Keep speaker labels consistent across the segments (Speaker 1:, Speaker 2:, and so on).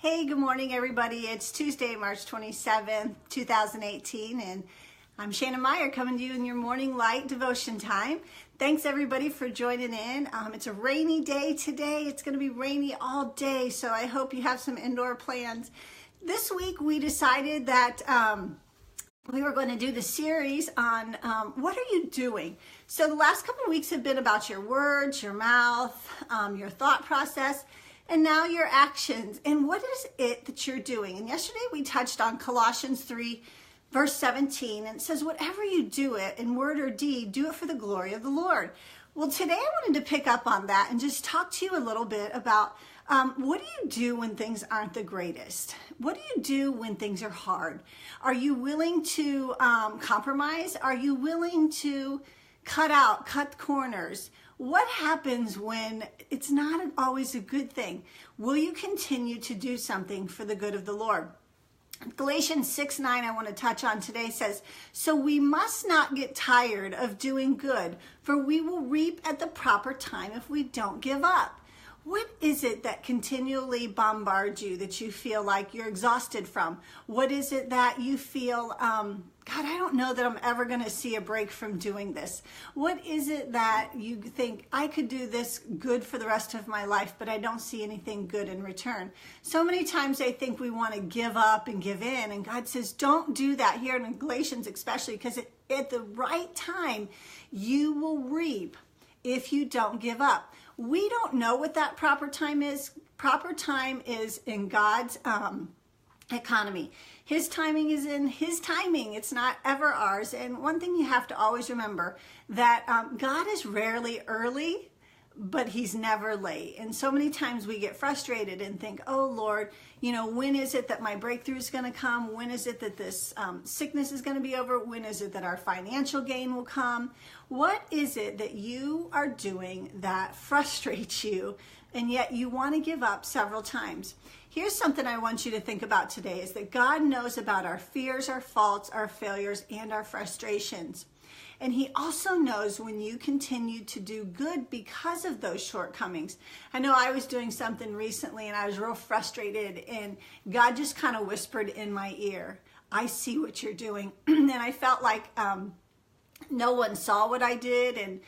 Speaker 1: Hey, good morning, everybody. It's Tuesday, March 27th, 2018, and I'm Shannon Maier coming to you in your morning light devotion time. Thanks, everybody, for joining in. It's a rainy day today. It's going to be rainy all day, so I hope you have some indoor plans. This week, we decided that we were going to do the series on what are you doing? So the last couple of weeks have been about your words, your mouth, your thought process, and now your actions. And what is it that you're doing? And yesterday we touched on Galatians 3, verse 17, and it says, whatever you do it in word or deed, do it for the glory of the Lord. Well, today I wanted to pick up on that and just talk to you a little bit about what do you do when things aren't the greatest? What do you do when things are hard? Are you willing to compromise? Are you willing to cut corners? What happens when it's not always a good thing? Will you continue to do something for the good of the Lord? Galatians 6:9 I want to touch on today says, so we must not get tired of doing good, for we will reap at the proper time if we don't give up. What is it that continually bombards you, that you feel like you're exhausted from? What is it that you feel, God, I don't know that I'm ever going to see a break from doing this? What is it that you think, I could do this good for the rest of my life, but I don't see anything good in return? So many times I think we want to give up and give in, and God says, don't do that here in Galatians especially, because at the right time, you will reap if you don't give up. We don't know what that proper time is. Proper time is in God's economy. His timing is in His timing. It's not ever ours. And one thing you have to always remember, that God is rarely early, but He's never late. And so many times we get frustrated and think, oh Lord, when is it that my breakthrough is going to come? When is it that this sickness is going to be over? When is it that our financial gain will come? What is it that you are doing that frustrates you, and yet you want to give up several times? Here's something I want you to think about today, is that God knows about our fears, our faults, our failures, and our frustrations. And He also knows when you continue to do good because of those shortcomings. I know I was doing something recently and I was real frustrated, and God just kind of whispered in my ear, I see what you're doing. And I felt like no one saw what I did, and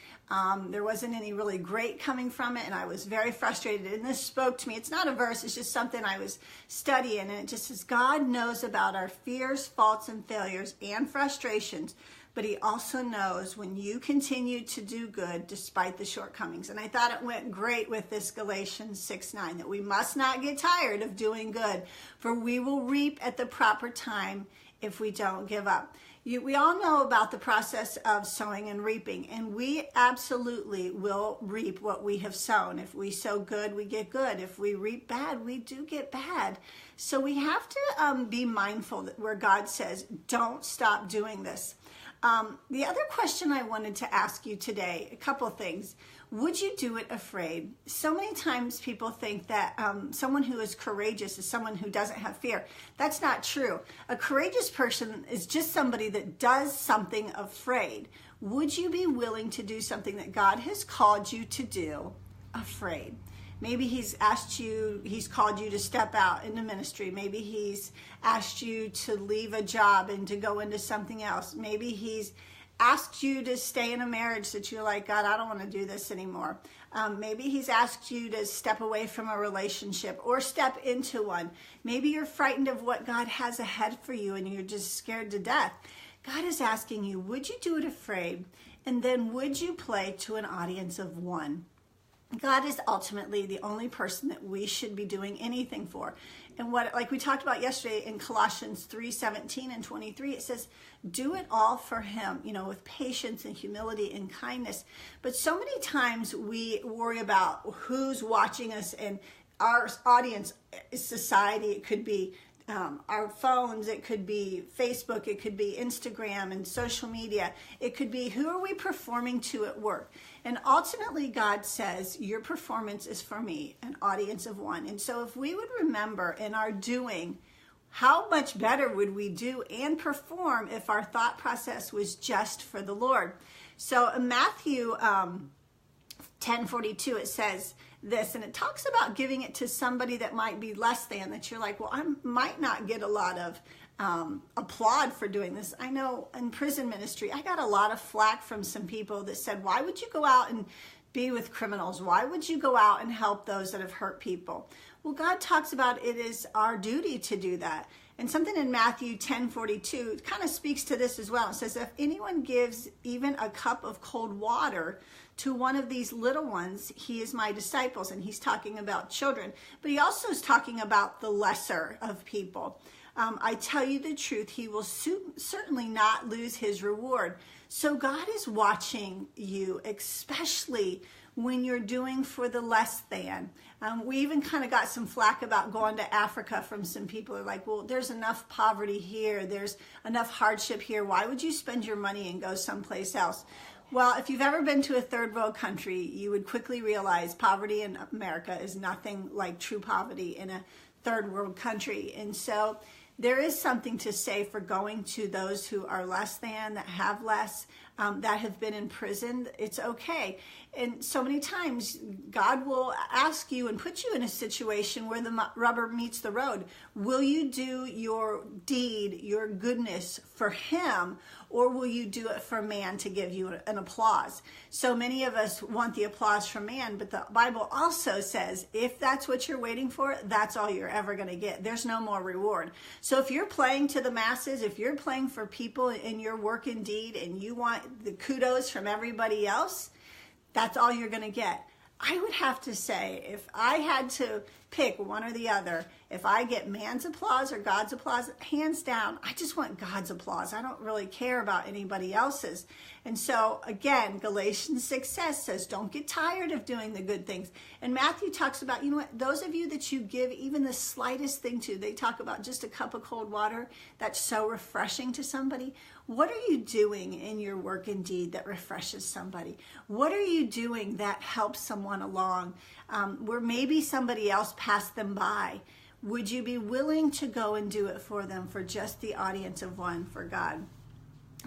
Speaker 1: there wasn't any really great coming from it, and I was very frustrated. And this spoke to me. It's not a verse, it's just something I was studying, and it just says, God knows about our fears, faults, and failures and frustrations, but He also knows when you continue to do good despite the shortcomings. And I thought it went great with this Galatians 6:9, that we must not get tired of doing good, for we will reap at the proper time if we don't give up. We all know about the process of sowing and reaping, and we absolutely will reap what we have sown. If we sow good, we get good. If we reap bad, we do get bad. So we have to be mindful that where God says, don't stop doing this. The other question I wanted to ask you today, a couple of things. Would you do it afraid? So many times people think that someone who is courageous is someone who doesn't have fear. That's not true. A courageous person is just somebody that does something afraid. Would you be willing to do something that God has called you to do afraid? Maybe He's called you to step out into ministry. Maybe He's asked you to leave a job and to go into something else. Maybe He's asked you to stay in a marriage that you're like, God, I don't want to do this anymore. Maybe He's asked you to step away from a relationship or step into one. Maybe you're frightened of what God has ahead for you and you're just scared to death. God is asking you, would you do it afraid? And then would you play to an audience of one? God is ultimately the only person that we should be doing anything for. And like we talked about yesterday in Colossians 3:17 and 23, it says, do it all for Him, with patience and humility and kindness. But so many times we worry about who's watching us, and our audience is society. It could be our phones, it could be Facebook, it could be Instagram and social media. It could be, who are we performing to at work? And ultimately God says, your performance is for me, an audience of one. And so if we would remember in our doing, how much better would we do and perform if our thought process was just for the Lord? So in Matthew 10:42, it says, this, and it talks about giving it to somebody that might be less than, that you're like, well, I might not get a lot of applaud for doing this. I know in prison ministry, I got a lot of flack from some people that said, why would you go out and be with criminals? Why would you go out and help those that have hurt people? Well, God talks about it is our duty to do that. And something in Matthew 10:42 kind of speaks to this as well. It says, if anyone gives even a cup of cold water to one of these little ones, he is my disciples. And he's talking about children, but he also is talking about the lesser of people. I tell you the truth, he will certainly not lose his reward. So God is watching you, especially when you're doing for the less than. We even kind of got some flack about going to Africa from some people who are like, well, there's enough poverty here. There's enough hardship here. Why would you spend your money and go someplace else? Well, if you've ever been to a third world country, you would quickly realize poverty in America is nothing like true poverty in a third world country. And so there is something to say for going to those who are less than, that have less, that have been imprisoned. It's okay. And so many times God will ask you and put you in a situation where the rubber meets the road. Will you do your deed, your goodness for him, or will you do it for man to give you an applause? So many of us want the applause from man, but the Bible also says if that's what you're waiting for, that's all you're ever going to get. There's no more reward. So if you're playing to the masses, if you're playing for people in your work and deed, and you want the kudos from everybody else, that's all you're going to get. I would have to say, if I had to pick one or the other, if I get man's applause or God's applause, hands down, I just want God's applause. I don't really care about anybody else's. And so, again, Galatians 6 says, don't get tired of doing the good things. And Matthew talks about, you know what, those of you that you give even the slightest thing to, they talk about just a cup of cold water, that's so refreshing to somebody. What are you doing in your work and deed that refreshes somebody? What are you doing that helps someone along where maybe somebody else passed them by? Would you be willing to go and do it for them for just the audience of one for God?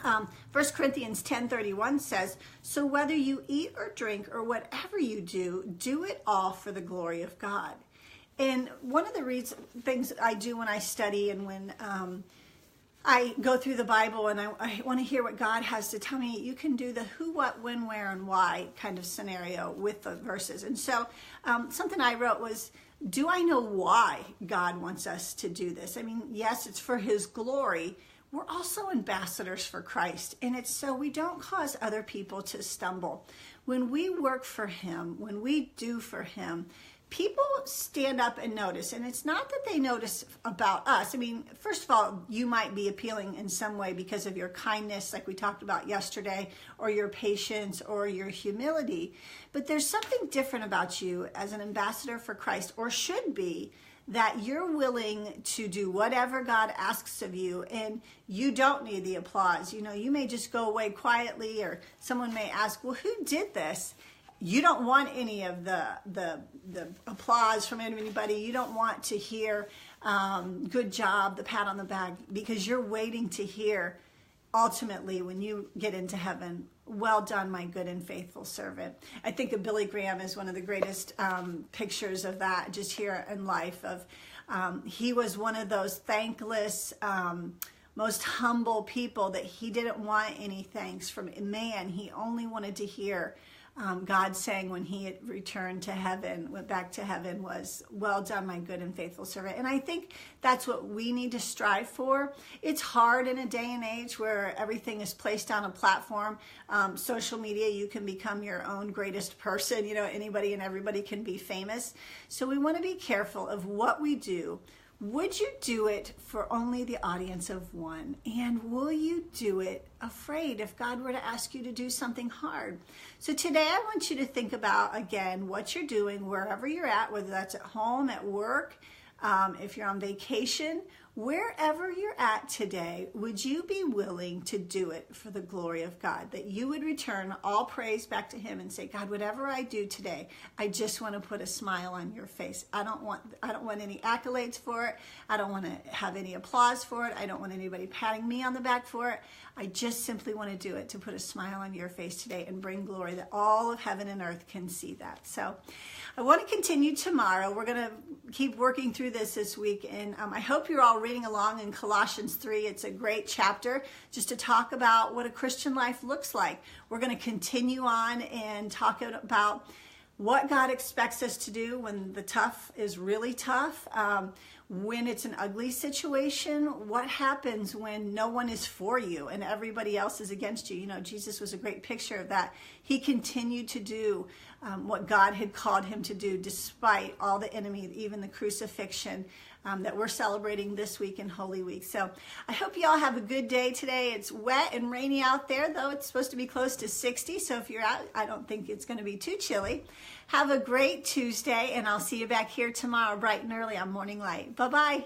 Speaker 1: 1 Corinthians 10:31 says, so whether you eat or drink or whatever you do, do it all for the glory of God. And one of the things I do when I study and when I go through the Bible and I want to hear what God has to tell me, you can do the who, what, when, where, and why kind of scenario with the verses. And so something I wrote was, do I know why God wants us to do this? I mean, yes, it's for his glory. We're also ambassadors for Christ, and it's so we don't cause other people to stumble. When we work for him, when we do for him, people stand up and notice. And it's not that they notice about us. I mean, first of all, you might be appealing in some way because of your kindness, like we talked about yesterday, or your patience, or your humility. But there's something different about you as an ambassador for Christ, or should be, that you're willing to do whatever God asks of you, and you don't need the applause. You know, you may just go away quietly, or someone may ask, well, who did this? You don't want any of the applause from anybody. You don't want to hear good job, the pat on the back, because you're waiting to hear ultimately when you get into heaven, well done, my good and faithful servant. I think of Billy Graham as one of the greatest pictures of that just here in life. Of he was one of those thankless, most humble people that he didn't want any thanks from man. He only wanted to hear God saying when he had returned to heaven, went back to heaven, was, well done, my good and faithful servant. And I think that's what we need to strive for. It's hard in a day and age where everything is placed on a platform. Social media, you can become your own greatest person. You know, anybody and everybody can be famous. So we want to be careful of what we do. Would you do it for only the audience of one? And will you do it afraid if God were to ask you to do something hard? So today I want you to think about, again, what you're doing wherever you're at, whether that's at home, at work, if you're on vacation, wherever you're at today, would you be willing to do it for the glory of God? That you would return all praise back to him and say, God, whatever I do today, I just want to put a smile on your face. I don't want any accolades for it. I don't want to have any applause for it. I don't want anybody patting me on the back for it. I just simply want to do it to put a smile on your face today and bring glory that all of heaven and earth can see that. So I want to continue tomorrow. We're going to keep working through this week, and I hope you're all reading along in Colossians 3. It's a great chapter just to talk about what a Christian life looks like. We're going to continue on and talk about what God expects us to do when the tough is really tough, when it's an ugly situation, what happens when no one is for you and everybody else is against you. You know, Jesus was a great picture of that. He continued to do what God had called him to do despite all the enemy, even the crucifixion that we're celebrating this week in Holy Week. So I hope you all have a good day today. It's wet and rainy out there, though it's supposed to be close to 60. So if you're out, I don't think it's going to be too chilly. Have a great Tuesday, and I'll see you back here tomorrow bright and early on Morning Light. Bye-bye.